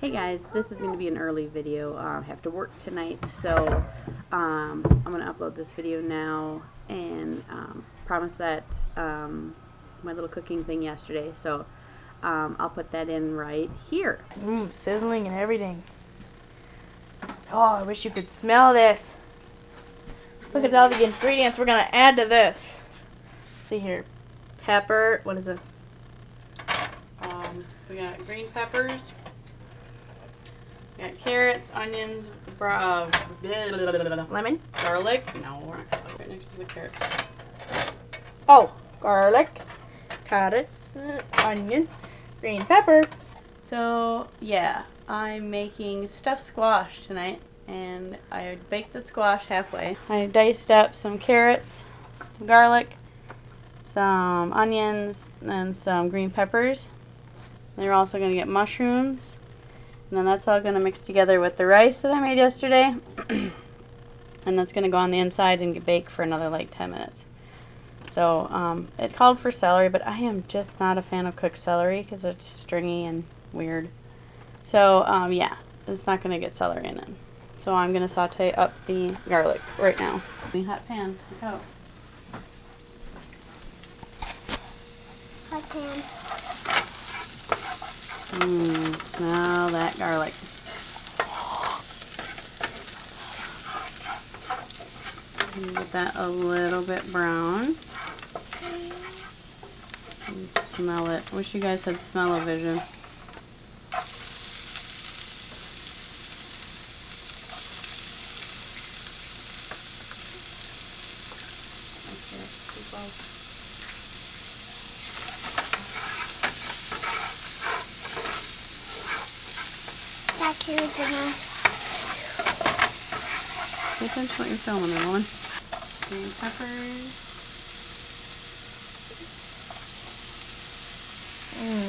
Hey guys, this is going to be an early video. I have to work tonight, so I'm going to upload this video now and promise that my little cooking thing yesterday, so I'll put that in right here. Sizzling and everything. Oh, I wish you could smell this. Look at all the ingredients we're going to add to this. Let's see here. Pepper. What is this? We got green peppers. We got carrots, onions, Lemon? garlic. No, we're not going to put it right next to the carrots. Oh, garlic, carrots, onion, green pepper. So, yeah, I'm making stuffed squash tonight, and I baked the squash halfway. I diced up some carrots, garlic, some onions, and some green peppers. They're also going to get mushrooms, and then that's all going to mix together with the rice that I made yesterday, and that's going to go on the inside and get baked for another like 10 minutes. So it called for celery, but I am just not a fan of cooked celery because it's stringy and weird. So yeah, it's not going to get celery in it. So I'm going to saute up the garlic right now. Hot pan, look out. Hot pan. Smell that garlic. Get that a little bit brown. And smell it. Wish you guys had smell-o-vision. Back here is the mess. Pay attention to what you're filming there, woman. Green peppers.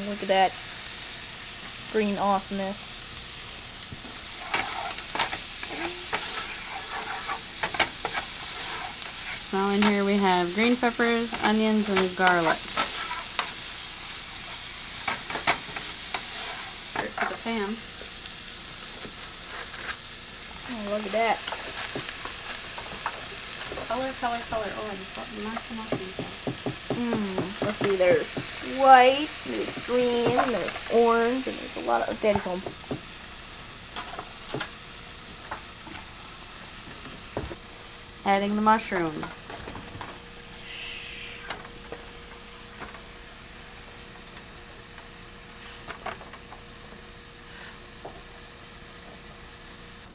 Look at that green awesomeness. Now in here we have green peppers, onions, and garlic. Straight to the pan. Oh, look at that. Color, color, color. Oh, I just knocked them off. Let's see, there's white, there's green, there's orange, and there's a lot of Daddy's home. Adding the mushrooms.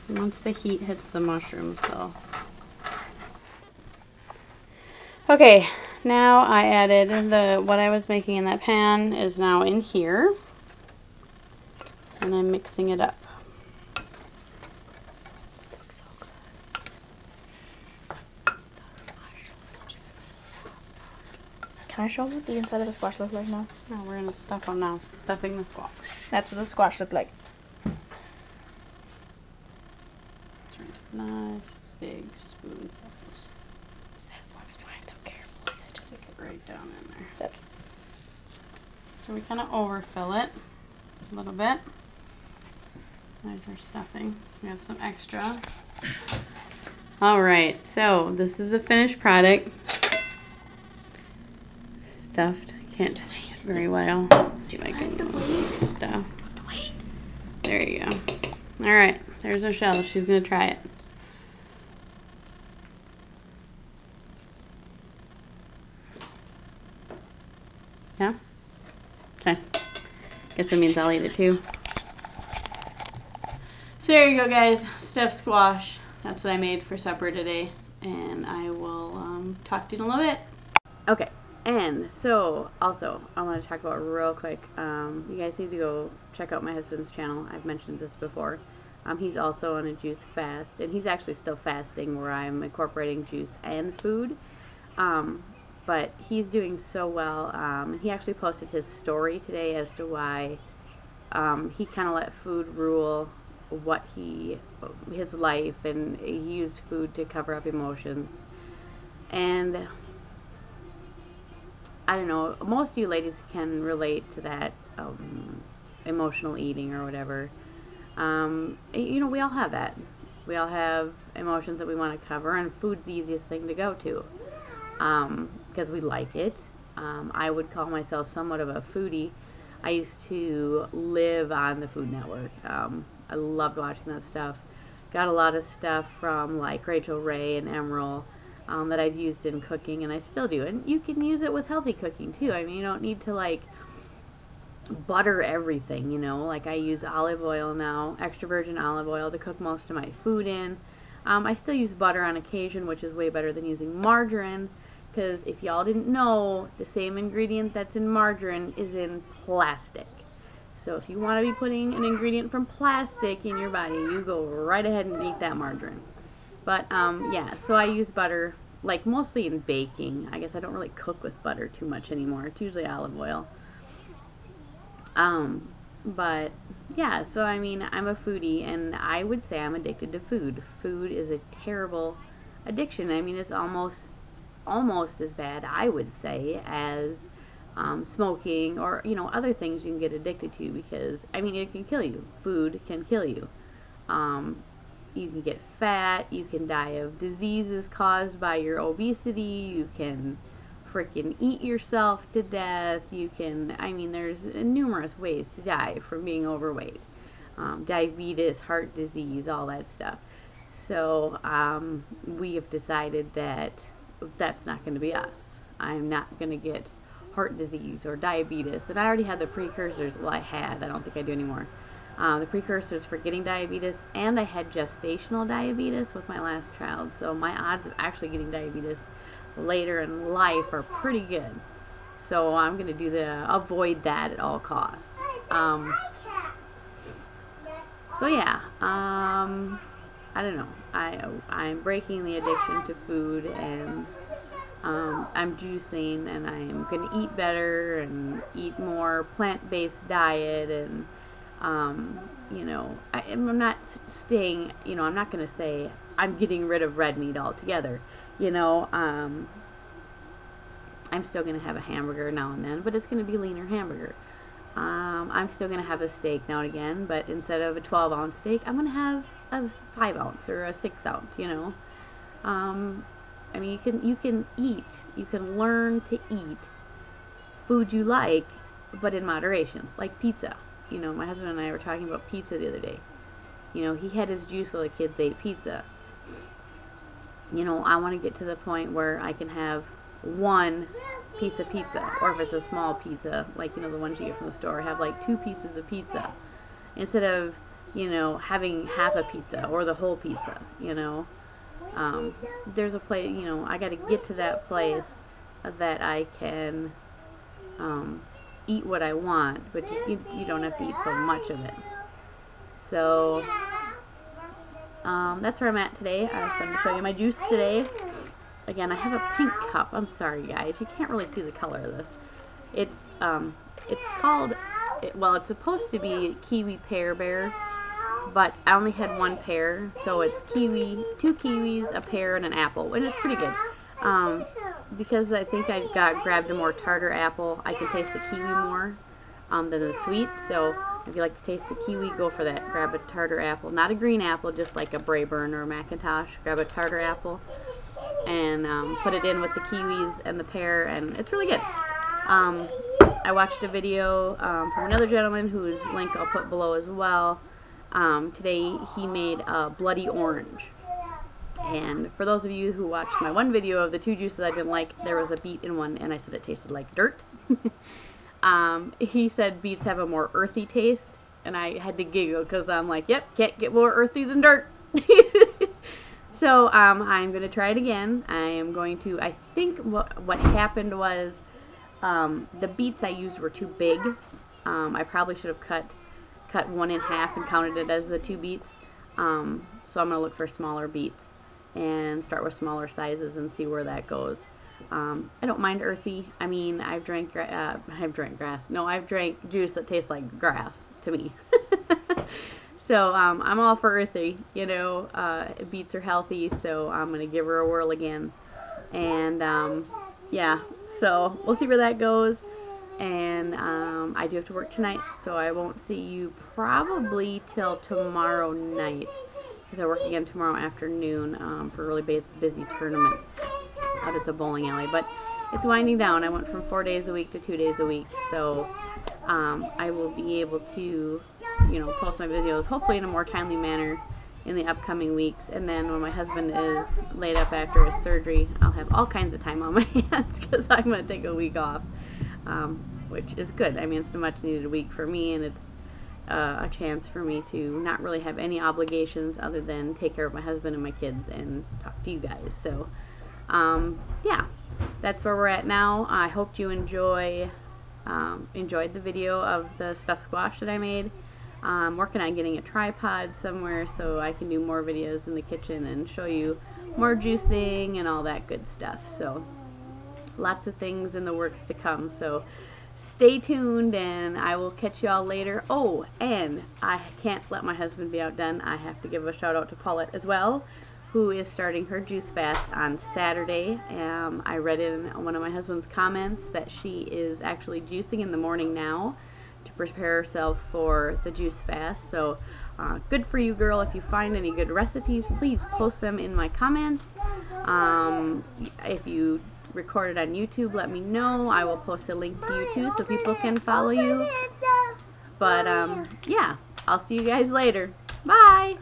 Once the heat hits the mushrooms, though. Okay, now I added what I was making in that pan is now in here, and I'm mixing it up. Looks so good. Can I show them what the inside of the squash looks like now? No, we're gonna stuff them now. Stuffing the squash. That's what the squash looked like. Nice big spoonfuls. Stick it right down in there. Good. So we kind of overfill it a little bit. There's our stuffing. We have some extra. Alright, so this is the finished product. Stuffed. Can't see it very well. Let's see if I can stuff. There you go. Alright, there's our shell. She's going to try it. Yeah? Okay. Guess it means I'll eat it too. So there you go, guys. Stuffed squash. That's what I made for supper today. And I will talk to you in a little bit. Okay. And so, also, I want to talk about real quick. You guys need to go check out my husband's channel. I've mentioned this before. He's also on a juice fast. And he's actually still fasting, where I'm incorporating juice and food. But he's doing so well. He actually posted his story today as to why he kind of let food rule his life, and he used food to cover up emotions. And I don't know, most of you ladies can relate to that emotional eating or whatever. You know, we all have that. We all have emotions that we want to cover, and food's the easiest thing to go to because we like it. I would call myself somewhat of a foodie. I used to live on the Food Network. I loved watching that stuff. Got a lot of stuff from like Rachel Ray and Emerald that I've used in cooking, and I still do. And you can use it with healthy cooking too. I mean, you don't need to like butter everything, you know. Like I use olive oil now, extra virgin olive oil, to cook most of my food in. I still use butter on occasion, which is way better than using margarine, because if y'all didn't know, the same ingredient that's in margarine is in plastic. So if you want to be putting an ingredient from plastic in your body, you go right ahead and eat that margarine. But yeah, so I use butter like mostly in baking. I guess I don't really cook with butter too much anymore. It's usually olive oil. But yeah, so I mean, I'm a foodie, and I would say I'm addicted to food. Food is a terrible addiction. I mean, it's almost as bad, I would say, as smoking or, you know, other things you can get addicted to, because I mean, it can kill you. Food can kill you. You can get fat, you can die of diseases caused by your obesity, you can freaking eat yourself to death, you can, I mean, there's numerous ways to die from being overweight. Diabetes, heart disease, all that stuff. So we have decided that that's not going to be us. I'm not going to get heart disease or diabetes, and I already had the precursors. Well, I don't think I do anymore. The precursors for getting diabetes, and I had gestational diabetes with my last child, so my odds of actually getting diabetes later in life are pretty good. So I'm going to avoid that at all costs. So yeah, I don't know. I'm breaking the addiction to food, and I'm juicing, and I'm going to eat better and eat more plant-based diet, and you know, I'm not staying, you know, I'm not going to say I'm getting rid of red meat altogether. You know, I'm still going to have a hamburger now and then, but it's going to be a leaner hamburger. I'm still going to have a steak now and again, but instead of a 12-ounce steak, I'm going to have a 5-ounce or a 6-ounce, you know. I mean, you can eat, you can learn to eat food you like, but in moderation, like pizza. You know, my husband and I were talking about pizza the other day. You know, he had his juice while the kids ate pizza. You know, I want to get to the point where I can have one piece of pizza, or if it's a small pizza, like, you know, the ones you get from the store, have like 2 pieces of pizza instead of, you know, having half a pizza or the whole pizza, you know. There's a place, you know, I got to get to that place that I can eat what I want, but you don't have to eat so much of it. So that's where I'm at today. I was going to show you my juice today. Again, I have a pink cup. I'm sorry, guys. You can't really see the color of this. It's called, well, it's supposed to be kiwi pear bear, but I only had 1 pear, so it's kiwi, 2 kiwis, a pear, and an apple, and it's pretty good. Because I think I grabbed a more tartar apple, I can taste the kiwi more than the sweet. So if you like to taste the kiwi, go for that. Grab a tartar apple, not a green apple, just like a Braeburn or a Macintosh. Grab a tartar apple and put it in with the kiwis and the pear, and it's really good. I watched a video from another gentleman whose link I'll put below as well. Today he made a bloody orange. And for those of you who watched my one video of the 2 juices I didn't like, there was a beet in one, and I said it tasted like dirt. He said beets have a more earthy taste, and I had to giggle because I'm like, yep, can't get more earthy than dirt. So I'm going to try it again. I am going to, I think what happened was the beets I used were too big. I probably should have cut one in half and counted it as the 2 beets. So I'm going to look for smaller beets and start with smaller sizes and see where that goes. I don't mind earthy. I mean, I've drank grass. No, I've drank juice that tastes like grass to me. So I'm all for earthy. You know, beets are healthy, so I'm going to give her a whirl again. And yeah, so we'll see where that goes. and I do have to work tonight, so I won't see you probably till tomorrow night, because I work again tomorrow afternoon for a really busy tournament out at the bowling alley. But it's winding down. I went from 4 days a week to 2 days a week, so I will be able to, you know, post my videos hopefully in a more timely manner in the upcoming weeks. And then when my husband is laid up after his surgery, I'll have all kinds of time on my hands, because I'm going to take a week off, which is good. I mean, it's a much needed week for me, and it's a chance for me to not really have any obligations other than take care of my husband and my kids and talk to you guys. So yeah, that's where we're at now. I hope you enjoyed the video of the stuffed squash that I made. I'm working on getting a tripod somewhere so I can do more videos in the kitchen and show you more juicing and all that good stuff. So lots of things in the works to come, so stay tuned, and I will catch you all later. Oh, and I can't let my husband be outdone. I have to give a shout out to Paulette as well, who is starting her juice fast on Saturday. I read in one of my husband's comments that she is actually juicing in the morning now to prepare herself for the juice fast. So good for you, girl. If you find any good recipes, please post them in my comments. If you record it on YouTube, let me know. I will post a link to you too so people can follow you. But yeah, I'll see you guys later. Bye!